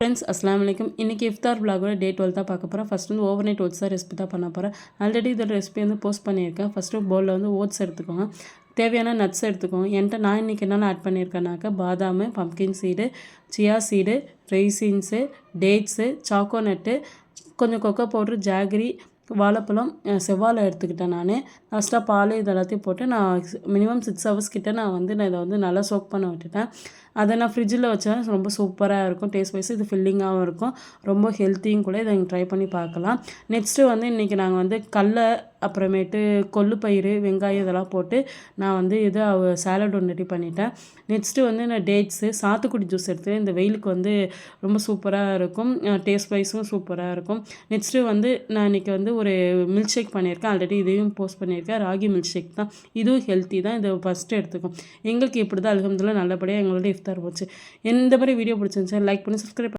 Friends அஸ்ஸலாமு அலைக்கும். இன்றைக்கி இஃப்தார் vlogோட டே 12 தான் பார்க்க போகிறேன். ஃபஸ்ட் வந்து ஓவர் நைட் ஓட்ஸ் தான் ரெசிபி தான் பண்ண போகிறேன். ஆல்ரெடி இதோட ரெசிபி வந்து போஸ்ட் பண்ணியிருக்கேன். ஃபஸ்ட்டு பவுலில் வந்து ஓட்ஸ் எடுத்துக்கோங்க, தேவையான நட்ஸ் எடுத்துக்கோங்க. நான் இன்றைக்கி என்னென்ன ஆட் பண்ணியிருக்கேன்னாக்கா பாதாம், pumpkin seed, chia seed, raisins, dates, சாக்கோனட்டு, கொஞ்சம் கொக்கோ பவுட்ரு, ஜாகரி, வாழைப்பழம், செவ்வாழை எடுத்துக்கிட்டேன். லாஸ்ட்டாக பால் இது எல்லாத்தையும் போட்டு நான் மினிமம் 6 hours கிட்ட நான் இதை வந்து நல்லா சோக் பண்ண விட்டுட்டேன். அதை நான் ஃப்ரிட்ஜில் வச்சேன். ரொம்ப சூப்பராக இருக்கும். டேஸ்ட் வைஸ் இது ஃபில்லிங்காகவும் இருக்கும், ரொம்ப ஹெல்த்தியும் கூட. இதை நீங்கள் ட்ரை பண்ணி பார்க்கலாம். நெக்ஸ்ட்டு வந்து இன்றைக்கி நாங்கள் வந்து கடலை, அப்புறமேட்டு கொள்ளுப்பயிறு, வெங்காயம் இதெல்லாம் போட்டு நான் வந்து சாலட் ஒன்று ரெடி பண்ணிட்டேன். நெக்ஸ்ட்டு வந்து நான் டேட்ஸு, சாத்துக்குடி ஜூஸ் எடுத்து இந்த வெயிலுக்கு வந்து ரொம்ப சூப்பராக இருக்கும். டேஸ்ட் வைஸும் சூப்பராக இருக்கும். நெக்ஸ்ட்டு வந்து நான் இன்றைக்கி வந்து ஒரு மில்க் ஷேக் பண்ணியிருக்கேன். ஆல்ரெடி இதையும் போஸ்ட் பண்ணியிருக்கேன். ராகி மில்க் ஷேக் தான், இதுவும் ஹெல்த்தி தான். இதை ஃபஸ்ட்டு எடுத்துக்கும். எங்களுக்கு இப்படி தான் அல்ஹம்துலில்லாஹ் நல்லபடியாக எங்களோட இஃப்தார் போச்சு. இந்த மாதிரி வீடியோ பிடிச்சிருந்துச்சு லைக் பண்ணி சப்ஸ்கிரைப்